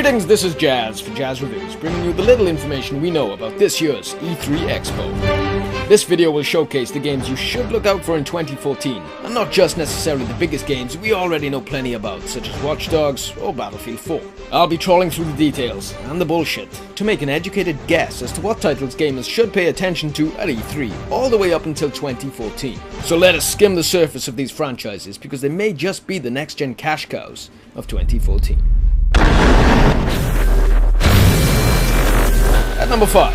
Greetings, this is Jazz for Jazz Reviews, bringing you the little information we know about this year's E3 Expo. This video will showcase the games you should look out for in 2014, and not just necessarily the biggest games we already know plenty about, such as Watch Dogs or Battlefield 4. I'll be trawling through the details and the bullshit to make an educated guess as to what titles gamers should pay attention to at E3, all the way up until 2014. So let us skim the surface of these franchises, because they may just be the next-gen cash cows of 2014. At number 5.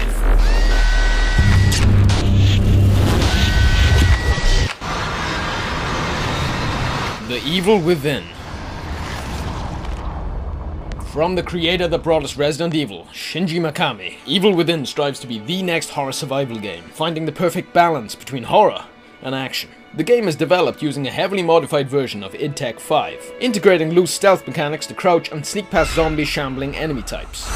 The Evil Within. From the creator that brought us Resident Evil, Shinji Mikami, Evil Within strives to be the next horror survival game, finding the perfect balance between horror and action. The game is developed using a heavily modified version of id Tech 5, integrating loose stealth mechanics to crouch and sneak past zombie shambling enemy types.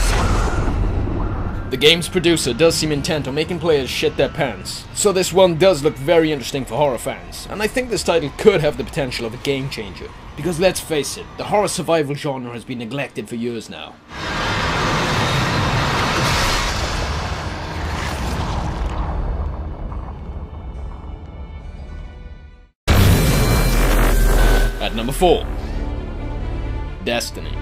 The game's producer does seem intent on making players shit their pants, so this one does look very interesting for horror fans, and I think this title could have the potential of a game changer. Because let's face it, the horror survival genre has been neglected for years now. At number 4. Destiny.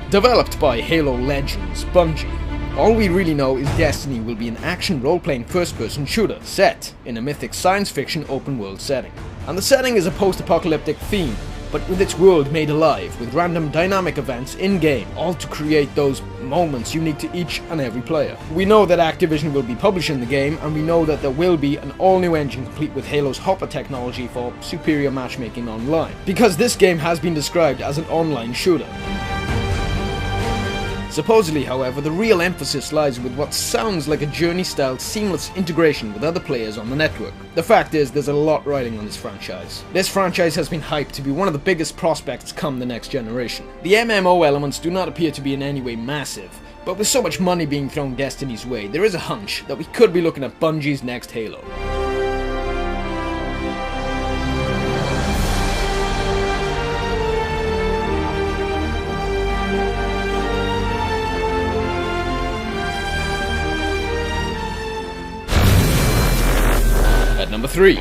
Developed by Halo Legends Bungie, all we really know is Destiny will be an action role-playing first-person shooter set in a mythic science-fiction open-world setting. And the setting is a post-apocalyptic theme, but with its world made alive with random dynamic events in-game, all to create those moments unique to each and every player. We know that Activision will be publishing the game, and we know that there will be an all-new engine complete with Halo's Hopper technology for superior matchmaking online, because this game has been described as an online shooter. Supposedly, however, the real emphasis lies with what sounds like a Journey-style seamless integration with other players on the network. The fact is, there's a lot riding on this franchise. This franchise has been hyped to be one of the biggest prospects come the next generation. The MMO elements do not appear to be in any way massive, but with so much money being thrown Destiny's way, there is a hunch that we could be looking at Bungie's next Halo. At number 3.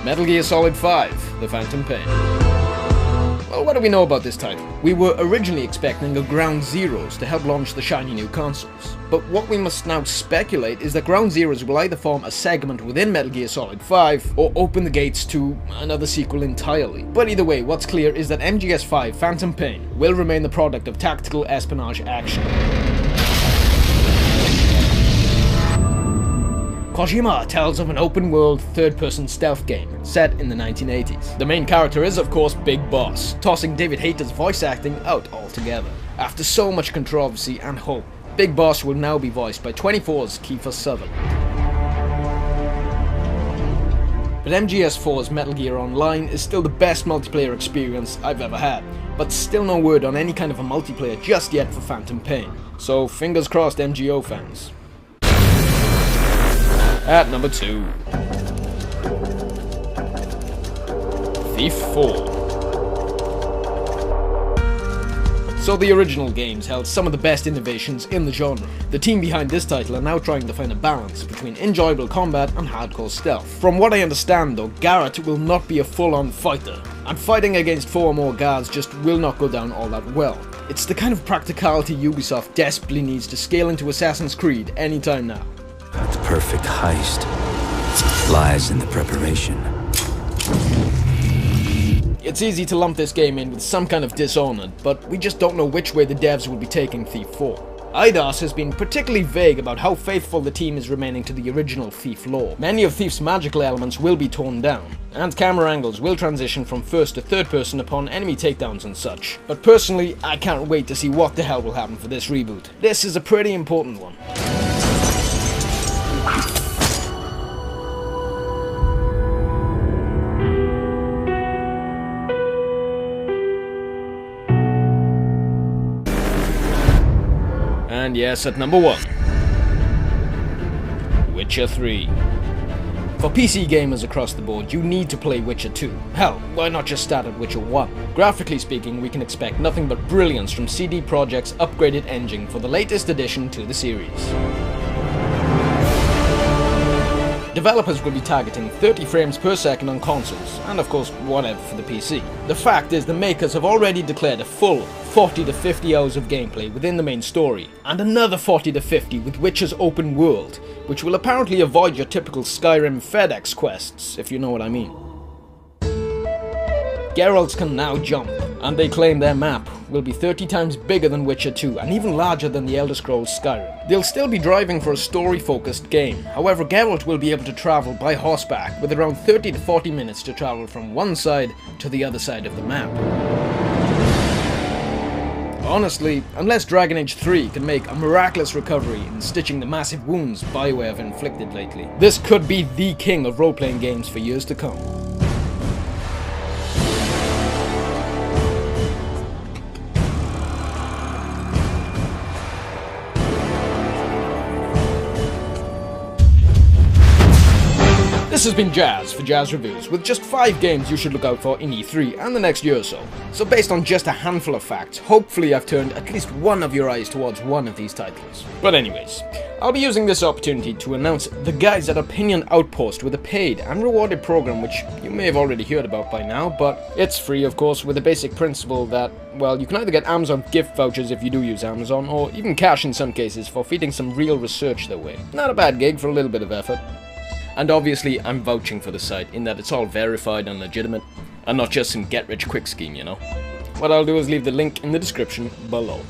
Metal Gear Solid 5, The Phantom Pain. Well, what do we know about this title? We were originally expecting a Ground Zeroes to help launch the shiny new consoles, but what we must now speculate is that Ground Zeroes will either form a segment within Metal Gear Solid 5, or open the gates to another sequel entirely. But either way, what's clear is that MGS5 Phantom Pain will remain the product of tactical espionage action. Kojima tells of an open-world, third-person stealth game set in the 1980s. The main character is, of course, Big Boss, tossing David Hayter's voice acting out altogether. After so much controversy and hope, Big Boss will now be voiced by 24's Kiefer Sutherland. But MGS4's Metal Gear Online is still the best multiplayer experience I've ever had, but still no word on any kind of a multiplayer just yet for Phantom Pain. So fingers crossed, MGO fans. At number 2. Thief 4. So the original games held some of the best innovations in the genre. The team behind this title are now trying to find a balance between enjoyable combat and hardcore stealth. From what I understand though, Garrett will not be a full-on fighter, and fighting against 4 or more guards just will not go down all that well. It's the kind of practicality Ubisoft desperately needs to scale into Assassin's Creed anytime now. The perfect heist lies in the preparation. It's easy to lump this game in with some kind of Dishonored, but we just don't know which way the devs will be taking Thief 4. Eidos has been particularly vague about how faithful the team is remaining to the original Thief lore. Many of Thief's magical elements will be torn down, and camera angles will transition from first to third person upon enemy takedowns and such. But personally, I can't wait to see what the hell will happen for this reboot. This is a pretty important one. And yes, at number 1, Witcher 3. For PC gamers across the board, you need to play Witcher 2. Hell, why not just start at Witcher 1? Graphically speaking, we can expect nothing but brilliance from CD Projekt's upgraded engine for the latest addition to the series. Developers will be targeting 30 frames per second on consoles, and of course whatever for the PC. The fact is the makers have already declared a full 40 to 50 hours of gameplay within the main story, and another 40 to 50 with Witcher's open world, which will apparently avoid your typical Skyrim FedEx quests, if you know what I mean. Geralts can now jump, and they claim their map will be 30 times bigger than Witcher 2 and even larger than the Elder Scrolls Skyrim. They'll still be driving for a story-focused game, however Geralt will be able to travel by horseback with around 30 to 40 minutes to travel from one side to the other side of the map. Honestly, unless Dragon Age 3 can make a miraculous recovery in stitching the massive wounds BioWare have inflicted lately, this could be the king of role-playing games for years to come. This has been Jazz for Jazz Reviews, with just 5 games you should look out for in E3 and the next year or so. So based on just a handful of facts, hopefully I've turned at least one of your eyes towards one of these titles. But anyways, I'll be using this opportunity to announce the guys at Opinion Outpost with a paid and rewarded program which you may have already heard about by now, but it's free of course, with the basic principle that, well, you can either get Amazon gift vouchers if you do use Amazon, or even cash in some cases for feeding some real research their way. Not a bad gig for a little bit of effort. And obviously, I'm vouching for the site in that it's all verified and legitimate, and not just some get-rich-quick scheme, you know. What I'll do is leave the link in the description below.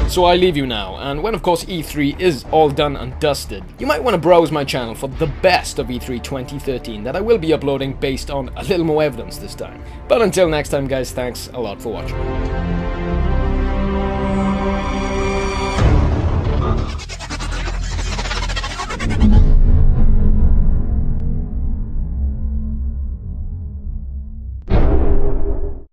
So I leave you now, and when of course E3 is all done and dusted, you might want to browse my channel for the best of E3 2013 that I will be uploading based on a little more evidence this time. But until next time guys, thanks a lot for watching.